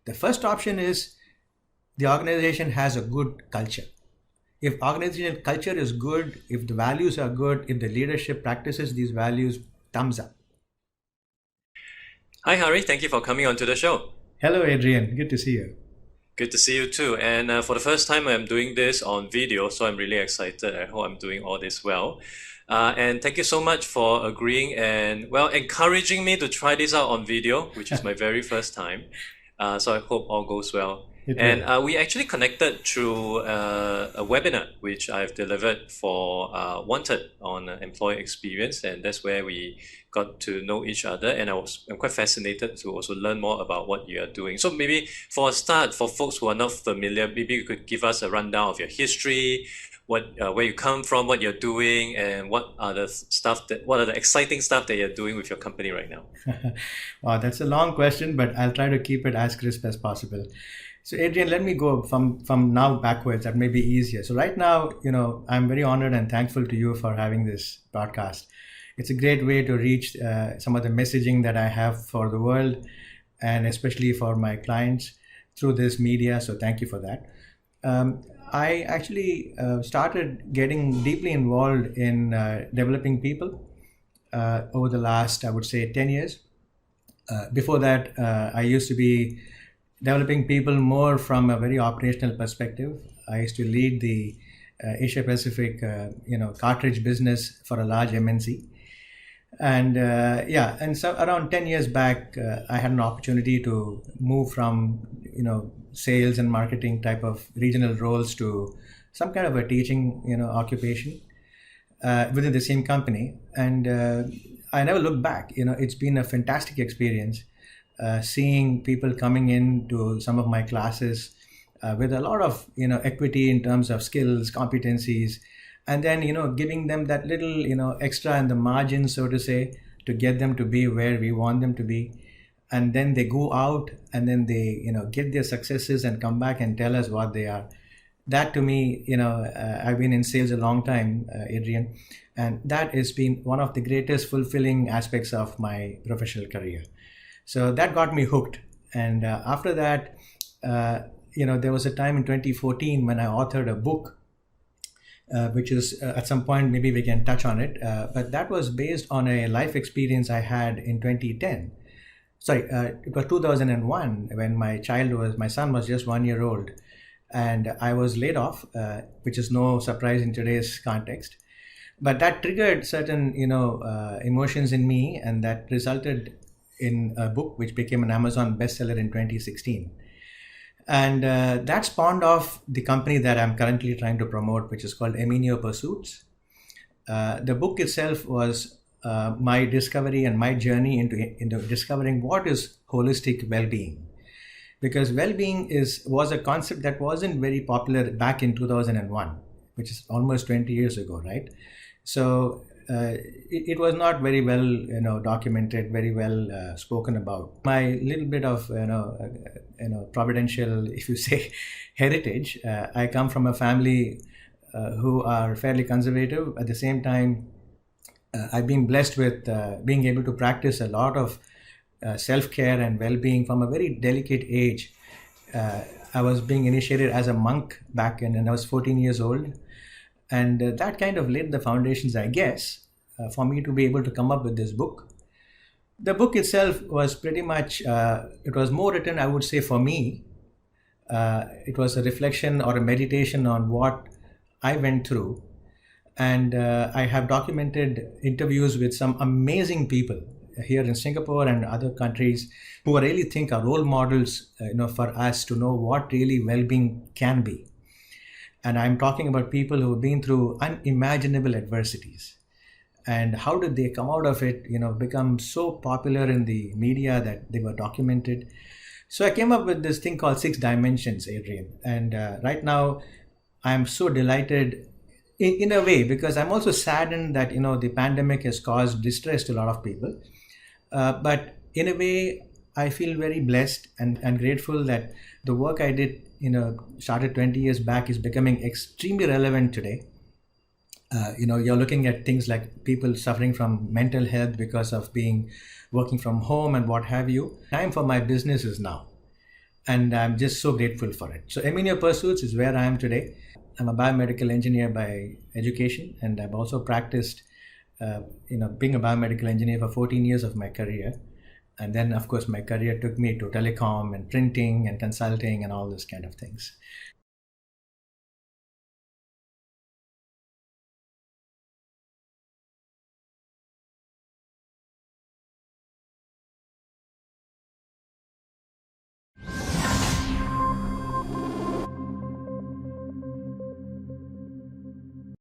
The first option is the organization has a good culture. If organizational culture is good, if the values are good, if the leadership practices these values, thumbs up. Hi, Hari. Thank you for coming on to the show. Hello, Adrian. Good to see you. Good to see you too. And for the first time, I'm doing this on video, so I'm really excited. I hope I'm doing all this well. And thank you so much for agreeing and, well, encouraging me to try this out on video, which is my very first time. So I hope all goes well. It And will. we actually connected through a webinar which I've delivered for Wanted on employee experience, and that's where we got to know each other. And I'm quite fascinated to also learn more about what you are doing. So maybe for a start, for folks who are not familiar, maybe you could give us a rundown of your history, where you come from, what you're doing, and what are the exciting stuff that you're doing with your company right now. Wow, that's a long question, but I'll try to keep it as crisp as possible. So, Adrian, let me go from now backwards. That may be easier. So, right now, I'm very honored and thankful to you for having this podcast. It's a great way to reach some of the messaging that I have for the world, and especially for my clients through this media. So, thank you for that. I actually started getting deeply involved in developing people over the last, I would say, 10 years. Before that, I used to be developing people more from a very operational perspective. I used to lead the Asia Pacific, cartridge business for a large MNC. And so around 10 years back, I had an opportunity to move from, sales and marketing type of regional roles to some kind of a teaching, occupation within the same company. And I never looked back. It's been a fantastic experience seeing people coming into some of my classes with a lot of, equity in terms of skills, competencies, and then giving them that little extra in the margin, so to say, to get them to be where we want them to be. And then they go out and then they get their successes and come back and tell us what they are. That to me, I've been in sales a long time, Adrian, and that has been one of the greatest fulfilling aspects of my professional career. So that got me hooked. And after that, there was a time in 2014 when I authored a book, which is at some point, maybe we can touch on it. But that was based on a life experience I had in 2010. Sorry, it was 2001 when my son was just 1 year old. And I was laid off, which is no surprise in today's context. But that triggered certain, emotions in me, and that resulted in a book which became an Amazon bestseller in 2016. And that spawned off the company that I'm currently trying to promote, which is called Eminio Pursuits. The book itself was my discovery and my journey into discovering what is holistic well-being. Because well-being was a concept that wasn't very popular back in 2001, which is almost 20 years ago, right? So it was not very well, documented, very well spoken about. My little bit of, providential, if you say, heritage. I come from a family who are fairly conservative. At the same time, I've been blessed with being able to practice a lot of self-care and well-being from a very delicate age. I was being initiated as a monk back when I was 14 years old. And that kind of laid the foundations, I guess, for me to be able to come up with this book. The book itself was pretty much, it was more written, I would say, for me. It was a reflection or a meditation on what I went through. And I have documented interviews with some amazing people here in Singapore and other countries who I really think are role models, for us to know what really well-being can be. And I'm talking about people who have been through unimaginable adversities. And how did they come out of it, become so popular in the media that they were documented. So I came up with this thing called 6 Dimensions, Adrian. And right now, I'm so delighted in a way, because I'm also saddened that, the pandemic has caused distress to a lot of people. But in a way, I feel very blessed and grateful that the work I did, started 20 years back is becoming extremely relevant today. You're looking at things like people suffering from mental health because of working from home and what have you. Time for my business is now. and I'm just so grateful for it. So Eminio Pursuits is where I am today. I'm a biomedical engineer by education, and I've also practiced, being a biomedical engineer for 14 years of my career. And then, of course, my career took me to telecom and printing and consulting and all those kind of things.